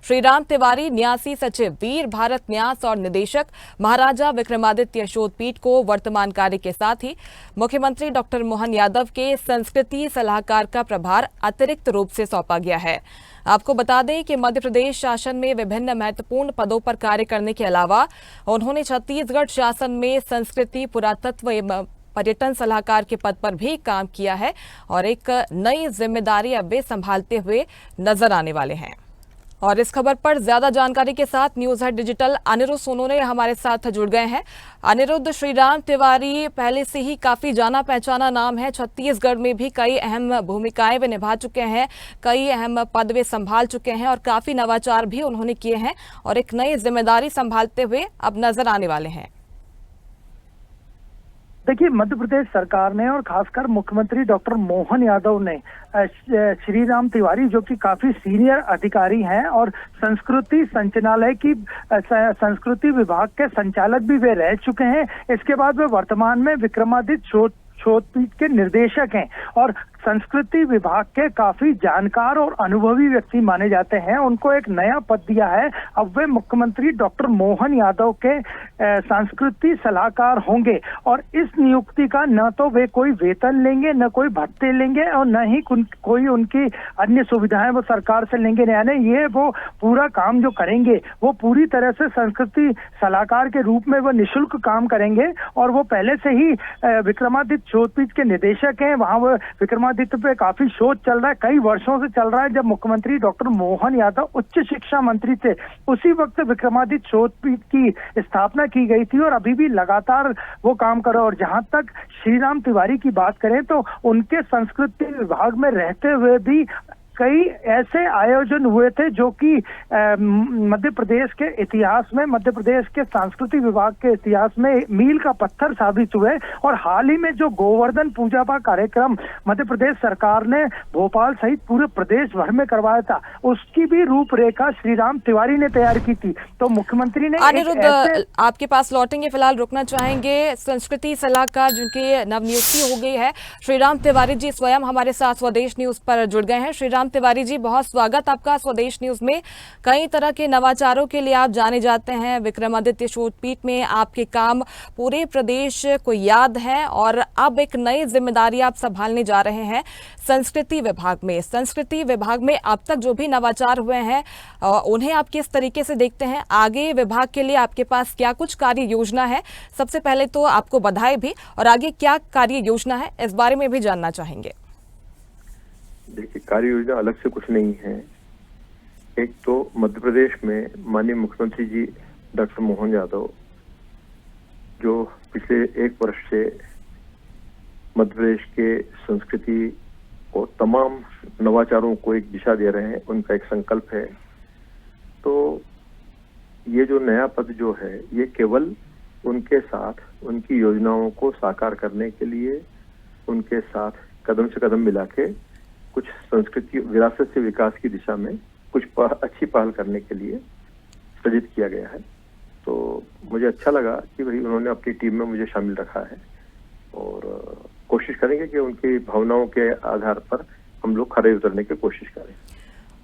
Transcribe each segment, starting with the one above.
श्रीराम तिवारी न्यासी सचिव वीर भारत न्यास और निदेशक महाराजा विक्रमादित्य शोधपीठ को वर्तमान कार्य के साथ ही मुख्यमंत्री डॉक्टर मोहन यादव के संस्कृति सलाहकार का प्रभार अतिरिक्त रूप से सौंपा गया है। आपको बता दें कि मध्य प्रदेश शासन में विभिन्न महत्वपूर्ण पदों पर कार्य करने के अलावा उन्होंने छत्तीसगढ़ शासन में संस्कृति, पुरातत्व एवं पर्यटन सलाहकार के पद पर भी काम किया है और एक नई जिम्मेदारी अब वे संभालते हुए नजर आने वाले हैं। और इस खबर पर ज्यादा जानकारी के साथ news head digital Aniruddha Sonone हमारे साथ जुड़ गए हैं। अनिरुद्ध, श्रीराम तिवारी पहले से ही काफी जाना पहचाना नाम है। छत्तीसगढ़ में भी कई अहम भूमिकाएं वे निभा चुके हैं, कई अहम पद वे संभाल चुके हैं और काफी नवाचार भी उन्होंने किए हैं और एक नई जिम्मेदारी संभालते हुए अब नजर आने वाले हैं। देखिए, मध्य प्रदेश सरकार ने और खासकर मुख्यमंत्री डॉक्टर मोहन यादव ने श्रीराम तिवारी, जो कि काफी सीनियर अधिकारी हैं और संस्कृति संचालनालय की संस्कृति विभाग के संचालक भी वे रह चुके हैं। इसके बाद वे वर्तमान में विक्रमादित्य शोधपीठ के निर्देशक हैं और संस्कृति विभाग के काफी जानकार और अनुभवी व्यक्ति माने जाते हैं। उनको एक नया पद दिया है। अब वे मुख्यमंत्री डॉक्टर मोहन यादव के संस्कृति सलाहकार होंगे और इस नियुक्ति का न तो वे कोई वेतन लेंगे, न कोई भत्ते लेंगे और न ही कोई उनकी अन्य सुविधाएं वो सरकार से लेंगे। यानी ये वो पूरा काम जो करेंगे वो पूरी तरह से संस्कृति सलाहकार के रूप में वो निःशुल्क काम करेंगे और वो पहले से ही विक्रमादित्य शोधपीठ के निदेशक हैं। वहाँ वो विक्रमादित्य पे काफी शोध चल रहा है, कई वर्षों से चल रहा है। जब मुख्यमंत्री डॉक्टर मोहन यादव उच्च शिक्षा मंत्री थे उसी वक्त विक्रमादित्य शोधपीठ की स्थापना की गई थी और अभी भी लगातार वो काम कर रहा है। और जहां तक श्रीराम तिवारी की बात करें तो उनके संस्कृति विभाग में रहते हुए भी कई ऐसे आयोजन हुए थे जो कि मध्य प्रदेश के इतिहास में, मध्य प्रदेश के सांस्कृतिक विभाग के इतिहास में मील का पत्थर साबित हुए। और हाल ही में जो गोवर्धन पूजा का कार्यक्रम मध्य प्रदेश सरकार ने भोपाल सहित पूरे प्रदेश भर में करवाया था, उसकी भी रूपरेखा श्रीराम तिवारी ने तैयार की थी। तो मुख्यमंत्री ने अनिरुद्ध, आपके पास लौटेंगे, फिलहाल रुकना चाहेंगे। संस्कृति सलाहकार जिनकी नवनियुक्ति हो गई है, श्रीराम तिवारी जी स्वयं हमारे साथ स्वदेश न्यूज पर जुड़ गए हैं। श्रीराम तिवारी जी, बहुत स्वागत आपका स्वदेश न्यूज में। कई तरह के नवाचारों के लिए आप जाने जाते हैं। विक्रमादित्य शोधपीठ में आपके काम पूरे प्रदेश को याद है और अब एक नई जिम्मेदारी आप संभालने जा रहे हैं संस्कृति विभाग में। संस्कृति विभाग में अब तक जो भी नवाचार हुए हैं उन्हें आप किस तरीके से देखते हैं? आगे विभाग के लिए आपके पास क्या कुछ कार्य योजना है? सबसे पहले तो आपको बधाई भी, और आगे क्या कार्य योजना है इस बारे में भी जानना चाहेंगे। देखिए, कार्य योजना अलग से कुछ नहीं है। एक तो मध्य प्रदेश में माननीय मुख्यमंत्री जी डॉक्टर मोहन यादव, जो पिछले 1 वर्ष से मध्य प्रदेश के संस्कृति और तमाम नवाचारों को एक दिशा दे रहे हैं, उनका एक संकल्प है। तो ये जो नया पद जो है ये केवल उनके साथ उनकी योजनाओं को साकार करने के लिए उनके साथ कदम से कदम मिला के कुछ संस्कृति विरासत से विकास की दिशा में कुछ अच्छी पहल करने के लिए सृजित किया गया है। तो मुझे अच्छा लगा कि भाई उन्होंने अपनी टीम में मुझे शामिल रखा है और कोशिश करेंगे कि उनकी भावनाओं के आधार पर हम लोग खरे उतरने की कोशिश करें।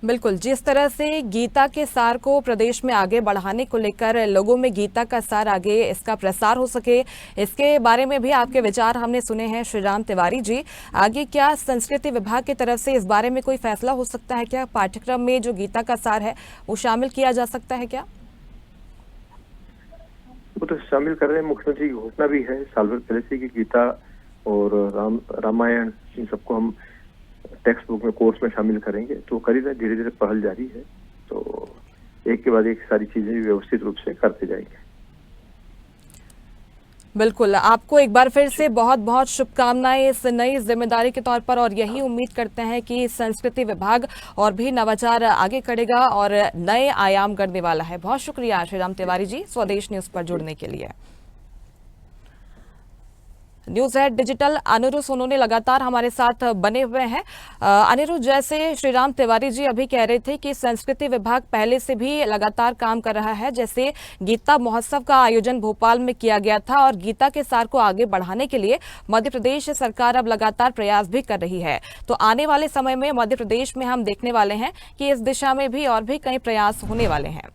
बिल्कुल, जिस तरह से गीता के सार को प्रदेश में आगे बढ़ाने को लेकर लोगों में गीता का सार आगे इसका प्रसार हो सके, इसके बारे में भी आपके विचार हमने सुने हैं श्रीराम तिवारी जी। आगे क्या संस्कृति विभाग की तरफ से इस बारे में कोई फैसला हो सकता है? क्या पाठ्यक्रम में जो गीता का सार है वो शामिल किया जा सकता है? क्या वो तो शामिल कर रहे हैं, मुख्यमंत्री की घोषणा भी है साल भर पहले से कि गीता और रामायण इन सबको हम टेक्स्ट बुक में कोर्स में शामिल करेंगे। तो करीब धीरे धीरे पहल जारी है, तो एक के बाद एक सारी चीजें व्यवस्थित रूप से करते जाएंगे। बिल्कुल, आपको एक बार फिर से बहुत बहुत शुभकामनाएं इस नई जिम्मेदारी के तौर पर और यही उम्मीद करते हैं कि संस्कृति विभाग और भी नवाचार आगे करेगा और नए आयाम गढ़ने वाला है। बहुत शुक्रिया श्रीराम तिवारी जी स्वदेश न्यूज पर जुड़ने के लिए। News head digital Aniruddha Sonone लगातार हमारे साथ बने हुए हैं। अनिरुद्ध, जैसे श्रीराम तिवारी जी अभी कह रहे थे कि संस्कृति विभाग पहले से भी लगातार काम कर रहा है, जैसे गीता महोत्सव का आयोजन भोपाल में किया गया था और गीता के सार को आगे बढ़ाने के लिए मध्य प्रदेश सरकार अब लगातार प्रयास भी कर रही है। तो आने वाले समय में मध्य प्रदेश में हम देखने वाले हैं कि इस दिशा में भी और भी कई प्रयास होने वाले हैं।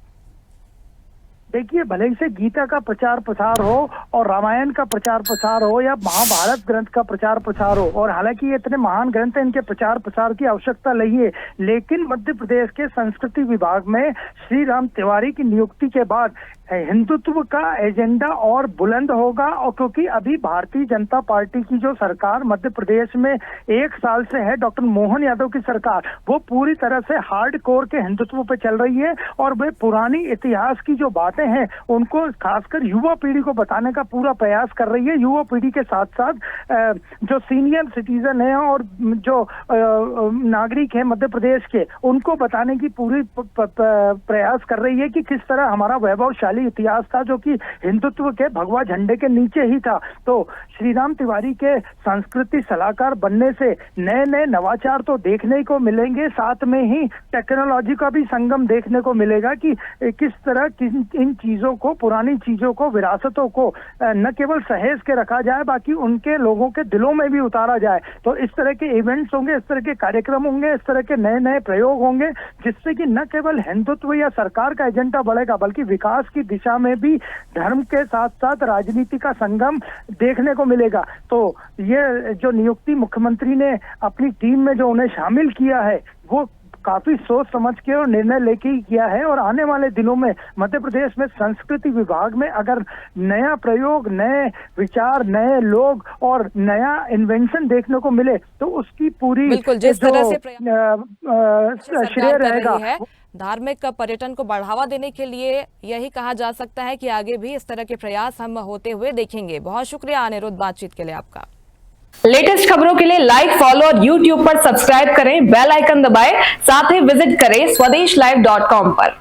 देखिए, भले ही से गीता का प्रचार प्रसार हो और रामायण का प्रचार प्रसार हो या महाभारत ग्रंथ का प्रचार प्रसार हो, और हालांकि ये इतने महान ग्रंथ हैं, इनके प्रचार प्रसार की आवश्यकता नहीं है, लेकिन मध्य प्रदेश के संस्कृति विभाग में श्रीराम तिवारी की नियुक्ति के बाद हिंदुत्व का एजेंडा और बुलंद होगा। और क्योंकि अभी भारतीय जनता पार्टी की जो सरकार मध्य प्रदेश में 1 साल से है, डॉक्टर मोहन यादव की सरकार, वो पूरी तरह से हार्ड कोर के हिंदुत्व पे चल रही है और वे पुरानी इतिहास की जो बातें हैं उनको खासकर युवा पीढ़ी को बताने का पूरा प्रयास कर रही है। युवा पीढ़ी के साथ साथ जो सीनियर सिटीजन है और जो नागरिक है मध्य प्रदेश के, उनको बताने की पूरी प्रयास कर रही है कि किस तरह हमारा वैभवशाली इतिहास था जो कि हिंदुत्व के भगवा झंडे के नीचे ही था। तो श्रीराम तिवारी के संस्कृति सलाहकार बनने से नए नए नवाचार तो देखने को मिलेंगे, साथ में ही टेक्नोलॉजी का भी संगम देखने को मिलेगा कि किस तरह इन चीजों को, पुरानी चीजों को, विरासतों को न केवल सहेज के रखा जाए, बाकी उनके लोगों के दिलों में भी उतारा जाए। तो इस तरह के इवेंट्स होंगे, इस तरह के कार्यक्रम होंगे, इस तरह के नए नए प्रयोग होंगे, जिससे कि न केवल हिंदुत्व या सरकार का एजेंडा बढ़ेगा, बल्कि विकास की दिशा में भी धर्म के साथ साथ राजनीति का संगम देखने को मिलेगा। तो ये जो नियुक्ति मुख्यमंत्री ने अपनी टीम में जो उन्हें शामिल किया है, वो काफी सोच समझ के और निर्णय लेके ही किया है। और आने वाले दिनों में मध्य प्रदेश में संस्कृति विभाग में अगर नया प्रयोग, नए विचार, नए लोग और नया इन्वेंशन देखने को मिले तो उसकी पूरी बिल्कुल जिस तरह से श्रेय रहेगा। धार्मिक पर्यटन को बढ़ावा देने के लिए यही कहा जा सकता है कि आगे भी इस तरह के प्रयास हम होते हुए देखेंगे। बहुत शुक्रिया अनिरुद्ध बातचीत के लिए आपका। लेटेस्ट खबरों के लिए लाइक, फॉलो और YouTube पर सब्सक्राइब करें, बेल आइकन दबाएं, साथ ही विजिट करें swedeshlive.com पर।